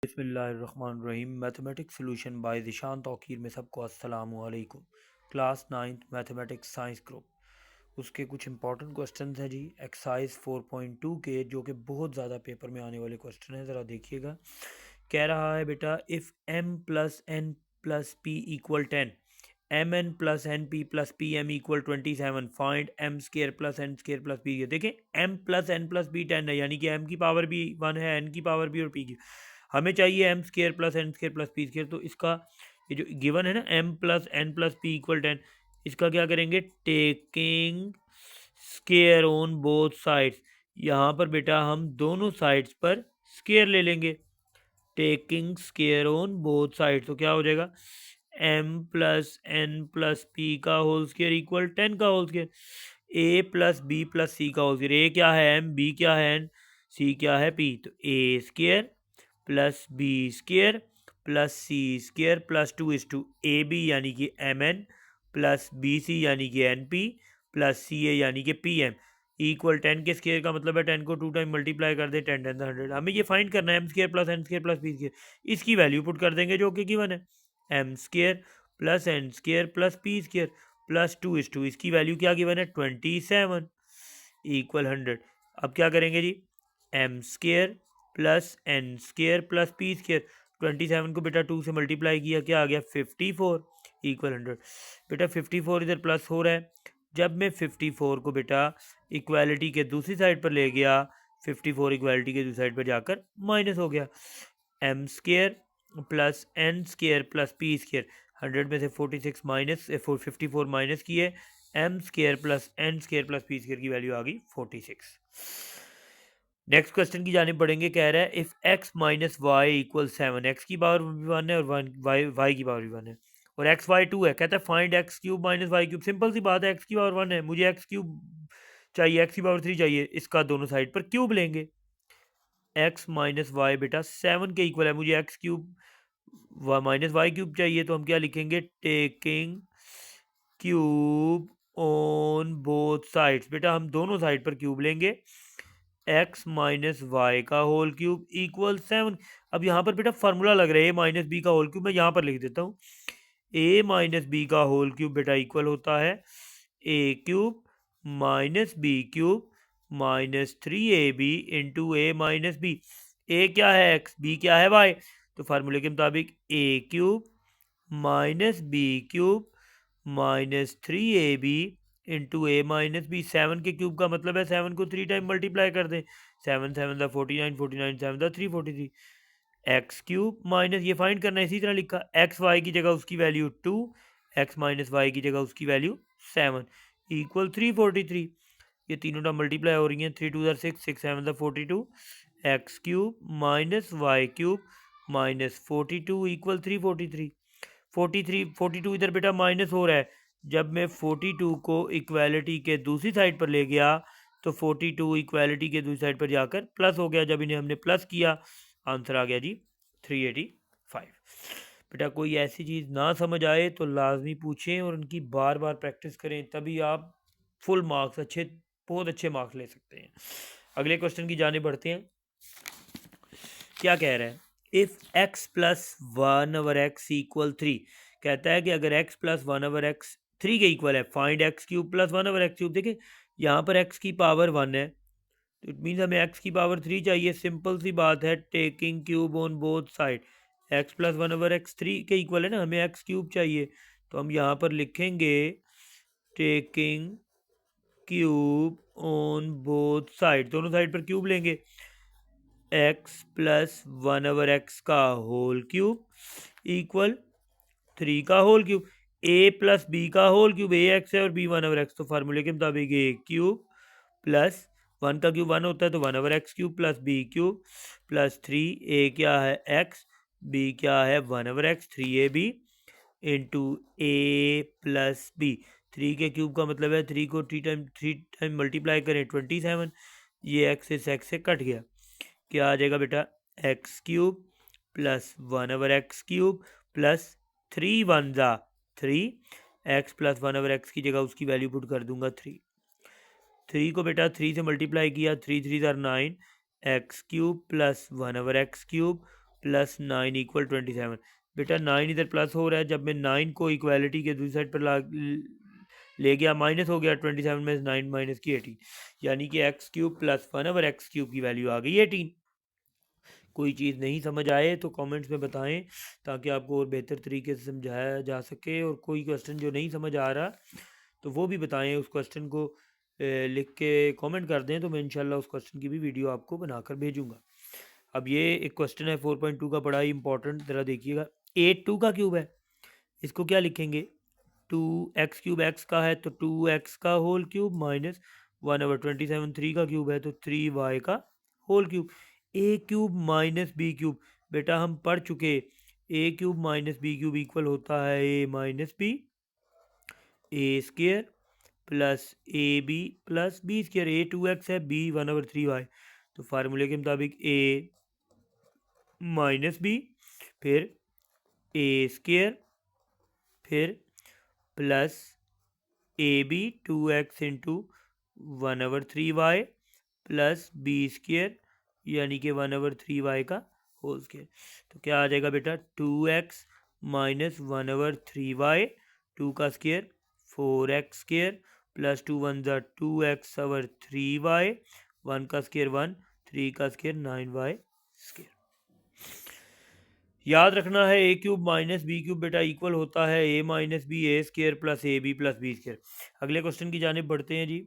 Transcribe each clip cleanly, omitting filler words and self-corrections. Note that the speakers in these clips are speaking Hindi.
बिस्मिल्लाहिर्रहमानिर्रहीम। Mathematics solution bye Zeeshan Tauqeer में सबको अस्सलामु अलैकुम। Class 9th mathematics science group, उसके कुछ इंपॉर्टेंट क्वेश्चन हैं जी एक्सरसाइज 4.2 के, जो कि बहुत ज़्यादा पेपर में आने वाले क्वेश्चन हैं। ज़रा देखिएगा। कह रहा है बेटा, if m plus n plus p equal 10, M N plus N P plus P M equal 27, find M square plus N square plus P. देखें, M plus N plus P 10 है, यानी कि एम की पावर भी 1 है, एन की पावर भी और पी की। हमें चाहिए M square plus N square plus P square. तो इसका ये जो गिवन है ना, M plus N plus P equal 10, इसका क्या करेंगे? Taking square on both sides. यहाँ पर बेटा हम दोनों साइड्स पर स्केयर ले लेंगे। Taking square on both side, तो क्या हो जाएगा? M plus N plus P का होल स्केयर इक्वल 10 का whole square. A plus B plus C का होल स्केयर। ए क्या है? एम। बी क्या है? एन। सी क्या है? पी। तो A square plus B square plus C square plus 2 A B यानी कि M N plus B C यानी कि N P plus C A यानी कि पी एम इक्वल 10 के स्केयर का मतलब है 10 को 2 टाइम मल्टीप्लाई कर दे, 10 10 100। हमें ये फाइंड करना है M square plus N square plus P square. इसकी वैल्यू पुट कर देंगे जो कि गिवन है, M square plus N square plus P square plus 2 इसकी वैल्यू क्या गिवन है? 27 इक्वल 100। अब क्या करेंगे जी? M square plus N square plus P square, 27 को बेटा 2 से मल्टीप्लाई किया, क्या आ गया? 54 इक्वल 100। बेटा 54 इधर प्लस हो रहा है, जब मैं 54 को बेटा इक्वालिटी के दूसरी साइड पर ले गया, 54 इक्वालिटी के दूसरी साइड पर जाकर माइनस हो गया। M square plus N square plus P square, 100 में से 46 माइनस 54 माइनस किए, M square plus N square plus P square की वैल्यू आ गई 46। नेक्स्ट क्वेश्चन की जाने पड़ेंगे। कह रहा है if x minus Y equal 7, X की पावर भी 1 है और वाई की पावर भी 1 है और एक्स वाई 2 है। कहता है find X cube minus Y cube. Simple सी बात है, एक्स की पावर 1 है, मुझे एक्स क्यूब चाहिए, एक्स की पावर 3 चाहिए, इसका दोनों साइड पर क्यूब लेंगे। एक्स माइनस वाई बेटा 7 के इक्वल है, मुझे X cube minus Y cube चाहिए, तो हम क्या लिखेंगे? Taking cube on both sides. बेटा हम दोनों साइड पर क्यूब लेंगे, एक्स माइनस वाई का होल क्यूब इक्वल 7। अब यहाँ पर बेटा फार्मूला लग रहा है ए माइनस बी का होल क्यूब, मैं यहाँ पर लिख देता हूँ। ए माइनस बी का होल क्यूब बेटा इक्वल होता है A cube minus B cube minus 3ab into A minus B. ए क्या है? एक्स, बी क्या है? वाई। तो फार्मूले के मुताबिक A cube minus B cube minus 3ab into A minus B. 7 के क्यूब का मतलब है 7 को 3 टाइम मल्टीप्लाई कर दें, 7 7 49, 49 7 343। एक्स क्यूब माइनस, ये फाइंड करना है, इसी तरह लिखा, एक्स वाई की जगह उसकी वैल्यू 2, एक्स माइनस वाई की जगह उसकी वैल्यू 7 इक्वल 343। ये तीनों टर्म मल्टीप्लाई हो रही हैं, 3 2 6 6 7 42। X cube minus Y cube minus 42 equal 343। 42 इधर बेटा माइनस हो रहा है, जब मैं 42 को इक्वालिटी के दूसरी साइड पर ले गया तो 42 इक्वालिटी के दूसरी साइड पर जाकर प्लस हो गया। जब इन्हें हमने प्लस किया, आंसर आ गया जी 385। बेटा कोई ऐसी चीज़ ना समझ आए तो लाजमी पूछें और उनकी बार बार प्रैक्टिस करें, तभी आप फुल मार्क्स, बहुत अच्छे मार्क्स ले सकते हैं। अगले क्वेश्चन की जाने बढ़ते हैं। क्या कह रहा है? If x plus 1/x equal 3। कहता है कि अगर x प्लस 1/x 3 के इक्वल है, find X cube plus 1/x cube. देखिए यहाँ पर x की पावर 1 है, तो इट मीन्स हमें x की पावर 3 चाहिए। सिंपल सी बात है, taking cube on both side. x plus 1/x 3 के इक्वल है ना, हमें x क्यूब चाहिए, तो हम यहाँ पर लिखेंगे taking cube on both side, दोनों साइड पर क्यूब लेंगे। x प्लस 1/x का होल क्यूब इक्वल 3 का whole cube. a plus B का होल क्यूब, ए एक्स है और बी 1/x, तो फार्मूले के मुताबिक a क्यूब प्लस 1 का क्यूब 1 होता है, तो 1/x cube plus B cube plus 3। a क्या है? x, b क्या है? 1/x 3ab इंटू ए प्लस बी। 3 के क्यूब का मतलब है 3 को 3 टाइम मल्टीप्लाई करें 27, ये x इस x से कट गया, क्या आ जाएगा बेटा? X cube plus 1/x cube plus 3 1 ज़ा 3, एक्स प्लस 1/x की जगह उसकी वैल्यू पुट कर दूंगा 3। 3 को बेटा 3 से मल्टीप्लाई किया, 3 3 ज़ा 9, x cube plus 1/x cube plus 9 equal 27। बेटा 9 इधर प्लस हो रहा है, जब मैं 9 को इक्वालिटी के दूसरी साइड पर ले गया माइनस हो गया, 27 में 9 माइनस की 18, यानी कि एक्स क्यूब प्लस 1/x³ की वैल्यू आ गई 18। कोई चीज़ नहीं समझ आए तो कमेंट्स में बताएं ताकि आपको और बेहतर तरीके से समझाया जा सके, और कोई क्वेश्चन जो नहीं समझ आ रहा तो वो भी बताएं, उस क्वेश्चन को लिख के कमेंट कर दें तो मैं इंशाल्लाह उस क्वेश्चन की भी वीडियो आपको बनाकर भेजूंगा। अब ये एक क्वेश्चन है 4.2 का, बड़ा ही इंपॉर्टेंट, ज़रा देखिएगा। 8 2 का क्यूब है, इसको क्या लिखेंगे? 2x³ एक्स का है तो 2x का होल क्यूब माइनस 1/27। 3 का क्यूब है तो 3y का whole cube. a³ minus b³, बेटा हम पढ़ चुके, a³ माइनस b³ इक्वल होता है a minus b, a² plus ab plus b²। a 2x है, b 1/3y, तो फार्मूले के मुताबिक a माइनस b, फिर a², फिर plus ab 2x into 1/3y plus b² यानी कि 1/3y का होल स्क्वायर। तो क्या आ जाएगा बेटा? 2x माइनस 1/3y, 2 का स्क्वायर 4x² प्लस 2 1 ज़ा 2x/3y, 1 का स्क्वायर 1, 3 का स्क्वायर 9y²। याद रखना है a³ माइनस b³ बेटा इक्वल होता है a minus b, a² plus ab plus b²। अगले क्वेश्चन की जानिब बढ़ते हैं जी।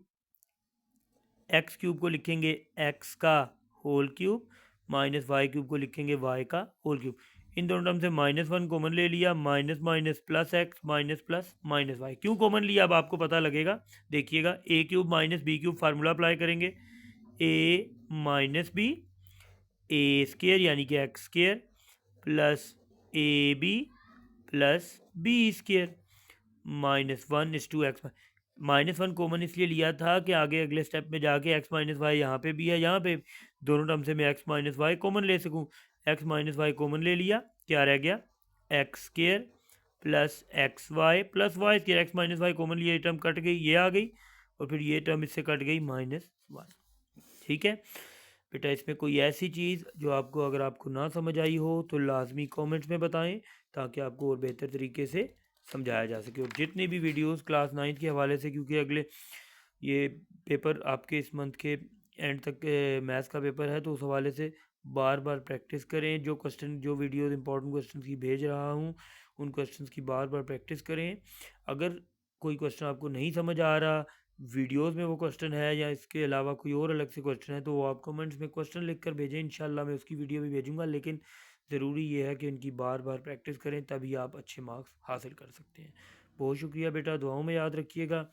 x³ को लिखेंगे x का होल क्यूब माइनस y³ को लिखेंगे y का होल क्यूब। इन दोनों टर्म से -1 कॉमन ले लिया, minus minus plus x minus plus minus y। क्यों कॉमन लिया अब आपको पता लगेगा, देखिएगा। a³ minus b³ formula apply करेंगे, a माइनस b, a² यानी कि x² plus ab plus b² -1:x। -1 common इसलिए लिया था कि आगे अगले स्टेप में जाके x माइनस वाई यहाँ पे भी है, यहाँ पे दोनों टर्म से मैं x माइनस वाई कॉमन ले सकूँ। x माइनस वाई कॉमन ले लिया, क्या रह गया? x² plus xy plus y²। x minus Y common लिया, ये टर्म कट गई, ये आ गई, और फिर ये टर्म इससे कट गई -1। ठीक है बेटा, इसमें कोई ऐसी चीज़ जो आपको, अगर आपको ना समझ आई हो तो लाजमी कमेंट्स में बताएं ताकि आपको और बेहतर तरीके से समझाया जा सके। और जितनी भी वीडियोस क्लास 9 के हवाले से, क्योंकि अगले ये पेपर आपके इस मंथ के एंड तक मैथ्स का पेपर है, तो उस हवाले से बार बार प्रैक्टिस करें। जो क्वेश्चन, जो वीडियो इंपॉर्टेंट क्वेश्चन की भेज रहा हूँ, उन क्वेश्चन की बार बार प्रैक्टिस करें। अगर कोई क्वेश्चन आपको नहीं समझ आ रहा, वीडियोस में वो क्वेश्चन है या इसके अलावा कोई और अलग से क्वेश्चन है, तो वो आप कमेंट्स में क्वेश्चन लिख कर भेजें, इंशाल्लाह मैं उसकी वीडियो भी भेजूंगा। लेकिन ज़रूरी ये है कि इनकी बार बार प्रैक्टिस करें, तभी आप अच्छे मार्क्स हासिल कर सकते हैं। बहुत शुक्रिया बेटा, दुआओं में याद रखिएगा।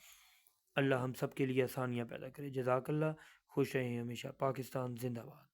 अल्लाह हम सब के लिए आसानियाँ पैदा करे। जज़ाकल्लाह। खुश रहें हमेशा। पाकिस्तान जिंदाबाद।